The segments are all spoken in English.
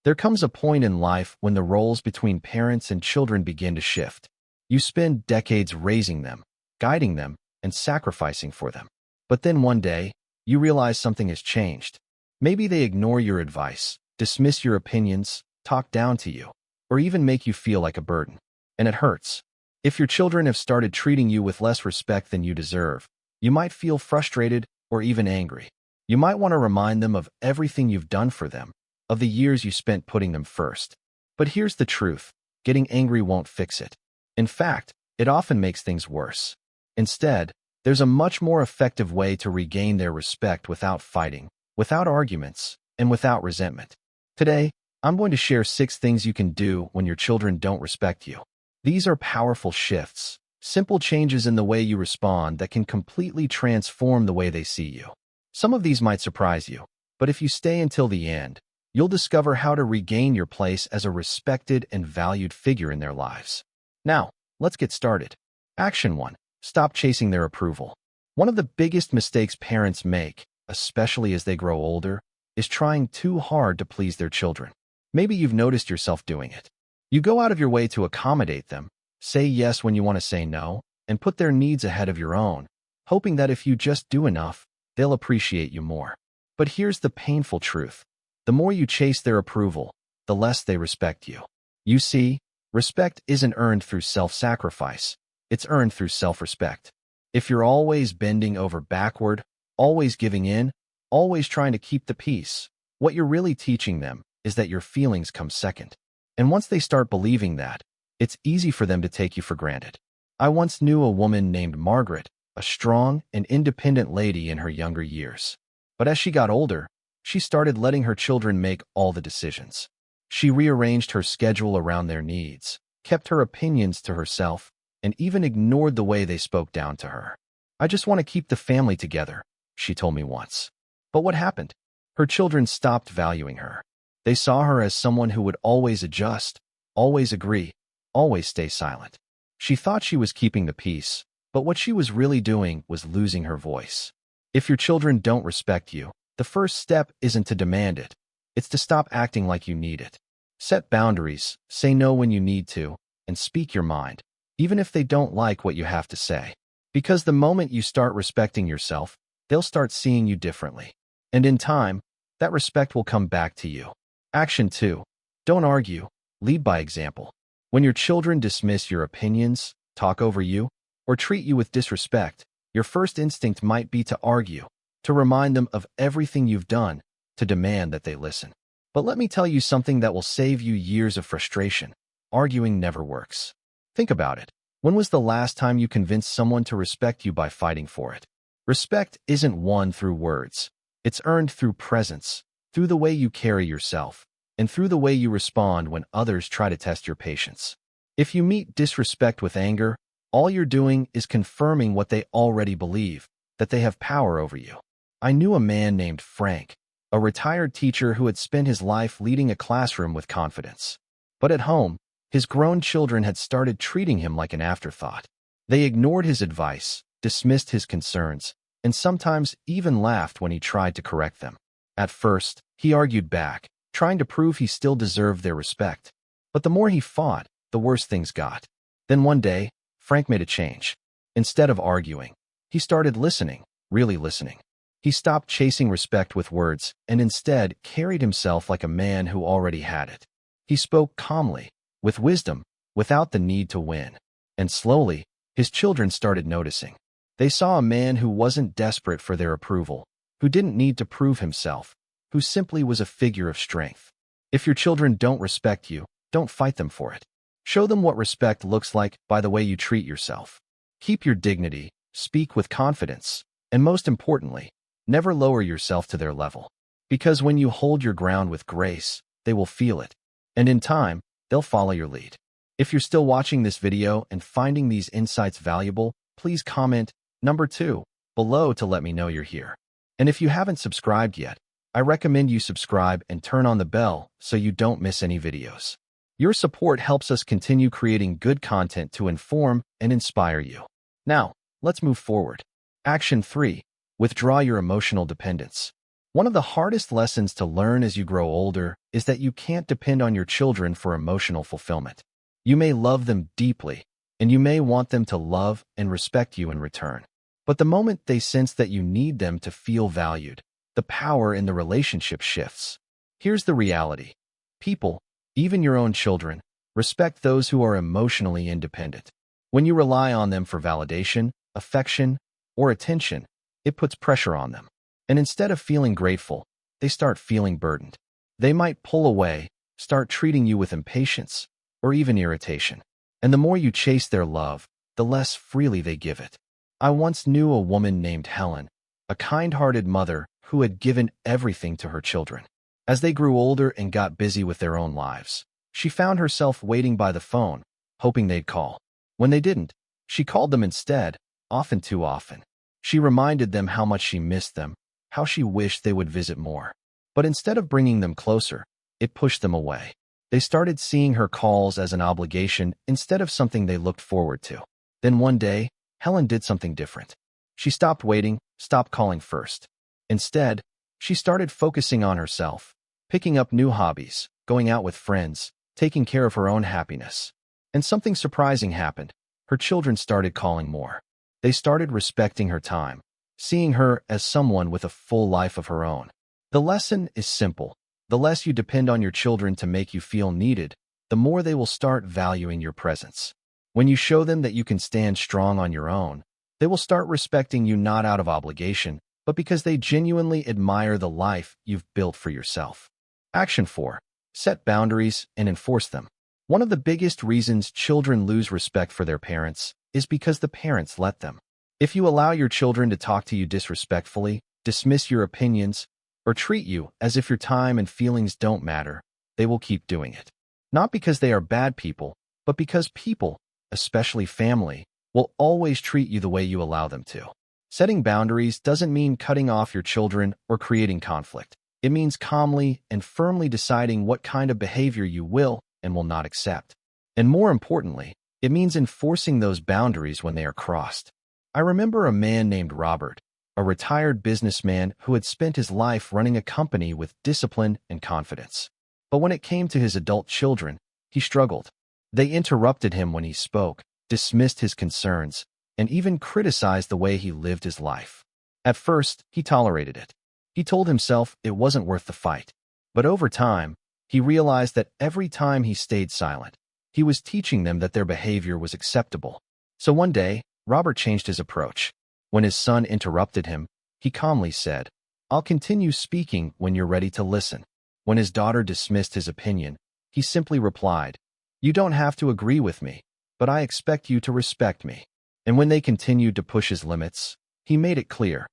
There comes a point in life when the roles between parents and children begin to shift. You spend decades raising them, guiding them, and sacrificing for them. But then one day, you realize something has changed. Maybe they ignore your advice, dismiss your opinions, talk down to you, or even make you feel like a burden. And it hurts. If your children have started treating you with less respect than you deserve, you might feel frustrated or even angry. You might want to remind them of everything you've done for them, of the years you spent putting them first. But here's the truth. Getting angry won't fix it. In fact, it often makes things worse. Instead, there's a much more effective way to regain their respect without fighting, without arguments, and without resentment. Today, I'm going to share 6 things you can do when your children don't respect you. These are powerful shifts, simple changes in the way you respond that can completely transform the way they see you. Some of these might surprise you, but if you stay until the end, you'll discover how to regain your place as a respected and valued figure in their lives. Now, let's get started. Action 1. Stop chasing their approval. One of the biggest mistakes parents make, especially as they grow older, is trying too hard to please their children. Maybe you've noticed yourself doing it. You go out of your way to accommodate them, say yes when you want to say no, and put their needs ahead of your own, hoping that if you just do enough, they'll appreciate you more. But here's the painful truth. The more you chase their approval, the less they respect you. You see, respect isn't earned through self-sacrifice. It's earned through self-respect. If you're always bending over backward, always giving in, always trying to keep the peace, what you're really teaching them is that your feelings come second. And once they start believing that, it's easy for them to take you for granted. I once knew a woman named Margaret, a strong and independent lady in her younger years. But as she got older, she started letting her children make all the decisions. She rearranged her schedule around their needs, kept her opinions to herself, and even ignored the way they spoke down to her. "I just want to keep the family together," she told me once. But what happened? Her children stopped valuing her. They saw her as someone who would always adjust, always agree, always stay silent. She thought she was keeping the peace, but what she was really doing was losing her voice. If your children don't respect you, the first step isn't to demand it. It's to stop acting like you need it. Set boundaries, say no when you need to, and speak your mind, even if they don't like what you have to say. Because the moment you start respecting yourself, they'll start seeing you differently. And in time, that respect will come back to you. Action 2. Don't argue, lead by example. When your children dismiss your opinions, talk over you, or treat you with disrespect, your first instinct might be to argue, to remind them of everything you've done, to demand that they listen. But let me tell you something that will save you years of frustration. Arguing never works. Think about it. When was the last time you convinced someone to respect you by fighting for it? Respect isn't won through words. It's earned through presence, through the way you carry yourself, and through the way you respond when others try to test your patience. If you meet disrespect with anger, all you're doing is confirming what they already believe, that they have power over you. I knew a man named Frank, a retired teacher who had spent his life leading a classroom with confidence. But at home, his grown children had started treating him like an afterthought. They ignored his advice, dismissed his concerns, and sometimes even laughed when he tried to correct them. At first, he argued back, trying to prove he still deserved their respect. But the more he fought, the worse things got. Then one day, Frank made a change. Instead of arguing, he started listening, really listening. He stopped chasing respect with words and instead carried himself like a man who already had it. He spoke calmly, with wisdom, without the need to win. And slowly, his children started noticing. They saw a man who wasn't desperate for their approval, who didn't need to prove himself, who simply was a figure of strength. If your children don't respect you, don't fight them for it. Show them what respect looks like by the way you treat yourself. Keep your dignity, speak with confidence, and most importantly, never lower yourself to their level. Because when you hold your ground with grace, they will feel it. And in time, they'll follow your lead. If you're still watching this video and finding these insights valuable, please comment number 2 below to let me know you're here. And if you haven't subscribed yet, I recommend you subscribe and turn on the bell so you don't miss any videos. Your support helps us continue creating good content to inform and inspire you. Now, let's move forward. Action 3. Withdraw your emotional dependence. One of the hardest lessons to learn as you grow older is that you can't depend on your children for emotional fulfillment. You may love them deeply, and you may want them to love and respect you in return. But the moment they sense that you need them to feel valued, the power in the relationship shifts. Here's the reality. People, even your own children, respect those who are emotionally independent. When you rely on them for validation, affection, or attention, it puts pressure on them. And instead of feeling grateful, they start feeling burdened. They might pull away, start treating you with impatience, or even irritation. And the more you chase their love, the less freely they give it. I once knew a woman named Helen, a kind-hearted mother who had given everything to her children. As they grew older and got busy with their own lives, she found herself waiting by the phone, hoping they'd call. When they didn't, she called them instead, often too often. She reminded them how much she missed them, how she wished they would visit more. But instead of bringing them closer, it pushed them away. They started seeing her calls as an obligation instead of something they looked forward to. Then one day, Helen did something different. She stopped waiting, stopped calling first. Instead, she started focusing on herself, picking up new hobbies, going out with friends, taking care of her own happiness. And something surprising happened. Her children started calling more. They started respecting her time, seeing her as someone with a full life of her own. The lesson is simple. The less you depend on your children to make you feel needed, the more they will start valuing your presence. When you show them that you can stand strong on your own, they will start respecting you not out of obligation, but because they genuinely admire the life you've built for yourself. Action 4. Set boundaries and enforce them. One of the biggest reasons children lose respect for their parents is because the parents let them. If you allow your children to talk to you disrespectfully, dismiss your opinions, or treat you as if your time and feelings don't matter, they will keep doing it. Not because they are bad people, but because people, especially family, will always treat you the way you allow them to. Setting boundaries doesn't mean cutting off your children or creating conflict. It means calmly and firmly deciding what kind of behavior you will and will not accept. And more importantly, it means enforcing those boundaries when they are crossed. I remember a man named Robert, a retired businessman who had spent his life running a company with discipline and confidence. But when it came to his adult children, he struggled. They interrupted him when he spoke, dismissed his concerns, and even criticized the way he lived his life. At first, he tolerated it. He told himself it wasn't worth the fight. But over time, he realized that every time he stayed silent, he was teaching them that their behavior was acceptable. So one day, Robert changed his approach. When his son interrupted him, he calmly said, "I'll continue speaking when you're ready to listen." When his daughter dismissed his opinion, he simply replied, "You don't have to agree with me, but I expect you to respect me." And when they continued to push his limits, he made it clear.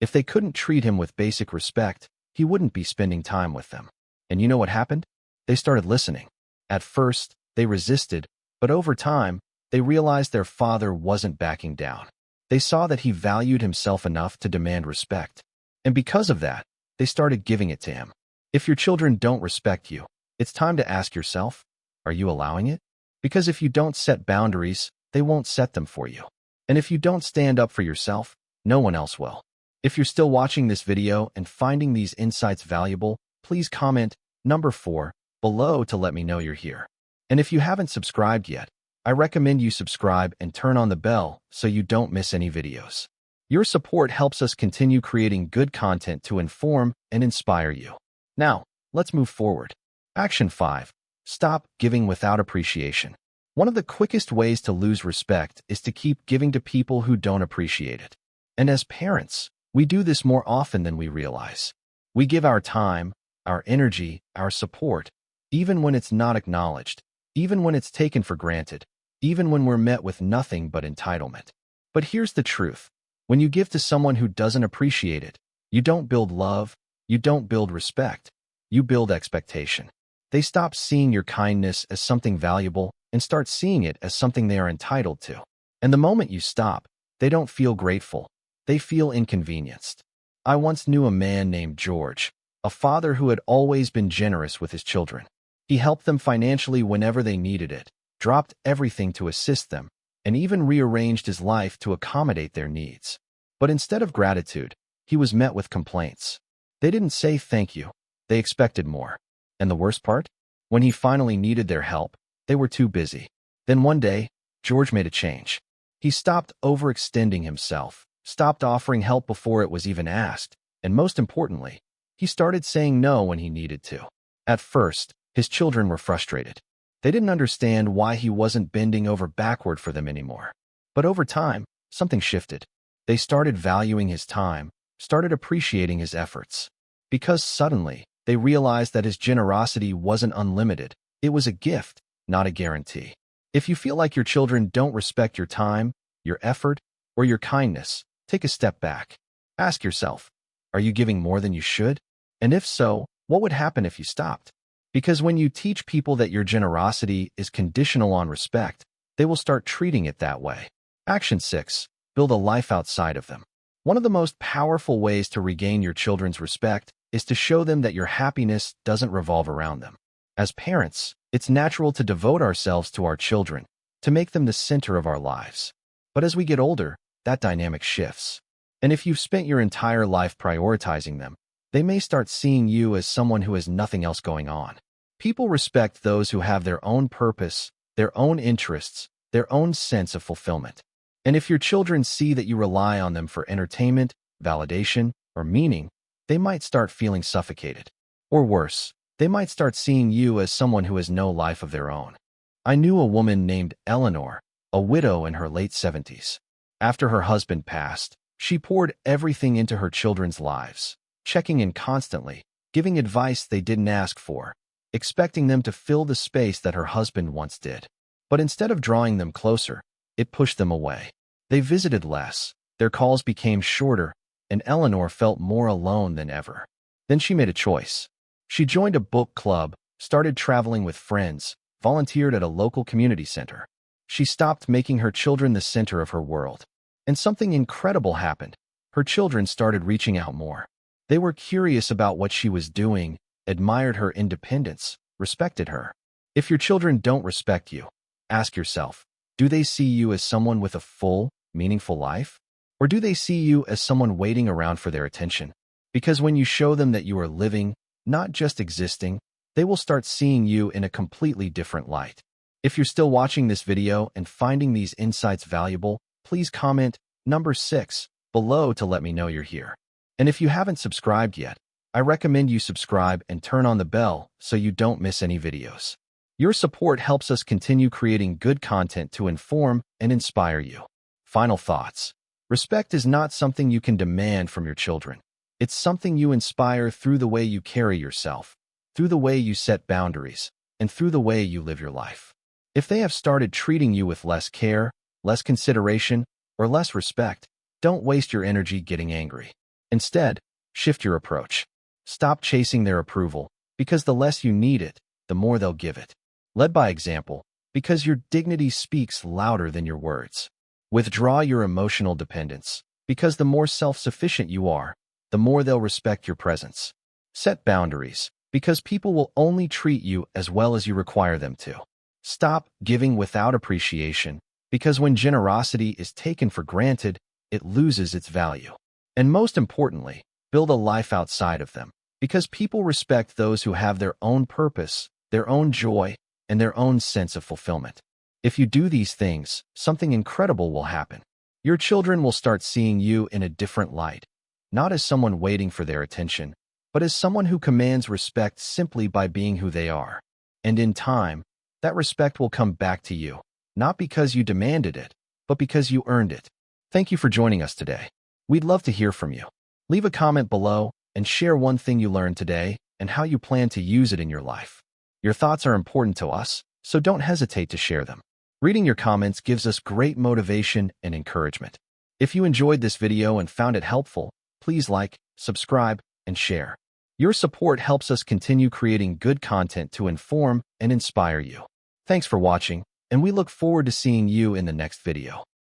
If they couldn't treat him with basic respect, he wouldn't be spending time with them. And you know what happened? They started listening. At first, they resisted, but over time, they realized their father wasn't backing down. They saw that he valued himself enough to demand respect. And because of that, they started giving it to him. If your children don't respect you, it's time to ask yourself, are you allowing it? Because if you don't set boundaries, they won't set them for you. And if you don't stand up for yourself, no one else will. If you're still watching this video and finding these insights valuable, please comment number 4 below to let me know you're here. And if you haven't subscribed yet, I recommend you subscribe and turn on the bell so you don't miss any videos. Your support helps us continue creating good content to inform and inspire you. Now, let's move forward. Action 5. Stop giving without appreciation. One of the quickest ways to lose respect is to keep giving to people who don't appreciate it. And as parents, we do this more often than we realize. We give our time, our energy, our support, even when it's not acknowledged, even when it's taken for granted, even when we're met with nothing but entitlement. But here's the truth. When you give to someone who doesn't appreciate it, you don't build love, you don't build respect, you build expectation. They stop seeing your kindness as something valuable and start seeing it as something they are entitled to. And the moment you stop, they don't feel grateful. They feel inconvenienced. I once knew a man named George, a father who had always been generous with his children. He helped them financially whenever they needed it, dropped everything to assist them, and even rearranged his life to accommodate their needs. But instead of gratitude, he was met with complaints. They didn't say thank you. They expected more. And the worst part? When he finally needed their help, they were too busy. Then one day, George made a change. He stopped overextending himself, stopped offering help before it was even asked, and most importantly, he started saying no when he needed to. At first, his children were frustrated. They didn't understand why he wasn't bending over backward for them anymore. But over time, something shifted. They started valuing his time, started appreciating his efforts. Because suddenly, they realized that his generosity wasn't unlimited. It was a gift, not a guarantee. If you feel like your children don't respect your time, your effort, or your kindness, take a step back. Ask yourself, are you giving more than you should? And if so, what would happen if you stopped? Because when you teach people that your generosity is conditional on respect, they will start treating it that way. Action 6. Build a life outside of them. One of the most powerful ways to regain your children's respect is to show them that your happiness doesn't revolve around them. As parents, it's natural to devote ourselves to our children, to make them the center of our lives. But as we get older, that dynamic shifts. And if you've spent your entire life prioritizing them, they may start seeing you as someone who has nothing else going on. People respect those who have their own purpose, their own interests, their own sense of fulfillment. And if your children see that you rely on them for entertainment, validation, or meaning, they might start feeling suffocated. Or worse, they might start seeing you as someone who has no life of their own. I knew a woman named Eleanor, a widow in her late 70s. After her husband passed, she poured everything into her children's lives, checking in constantly, giving advice they didn't ask for, expecting them to fill the space that her husband once did. But instead of drawing them closer, it pushed them away. They visited less, their calls became shorter, and Eleanor felt more alone than ever. Then she made a choice. She joined a book club, started traveling with friends, volunteered at a local community center. She stopped making her children the center of her world. And something incredible happened. Her children started reaching out more. They were curious about what she was doing, admired her independence, respected her. If your children don't respect you, ask yourself, do they see you as someone with a full, meaningful life? Or do they see you as someone waiting around for their attention? Because when you show them that you are living, not just existing, they will start seeing you in a completely different light. If you're still watching this video and finding these insights valuable, please comment number 6 below to let me know you're here. And if you haven't subscribed yet, I recommend you subscribe and turn on the bell so you don't miss any videos. Your support helps us continue creating good content to inform and inspire you. Final thoughts. Respect is not something you can demand from your children. It's something you inspire through the way you carry yourself, through the way you set boundaries, and through the way you live your life. If they have started treating you with less care, less consideration, or less respect, don't waste your energy getting angry. Instead, shift your approach. Stop chasing their approval, because the less you need it, the more they'll give it. Lead by example, because your dignity speaks louder than your words. Withdraw your emotional dependence, because the more self-sufficient you are, the more they'll respect your presence. Set boundaries, because people will only treat you as well as you require them to. Stop giving without appreciation, because when generosity is taken for granted, it loses its value. And most importantly, build a life outside of them, because people respect those who have their own purpose, their own joy, and their own sense of fulfillment. If you do these things, something incredible will happen. Your children will start seeing you in a different light, not as someone waiting for their attention, but as someone who commands respect simply by being who they are. And in time, that respect will come back to you, not because you demanded it, but because you earned it. Thank you for joining us today. We'd love to hear from you. Leave a comment below and share one thing you learned today and how you plan to use it in your life. Your thoughts are important to us, so don't hesitate to share them. Reading your comments gives us great motivation and encouragement. If you enjoyed this video and found it helpful, please like, subscribe, and share. Your support helps us continue creating good content to inform and inspire you. Thanks for watching, and we look forward to seeing you in the next video.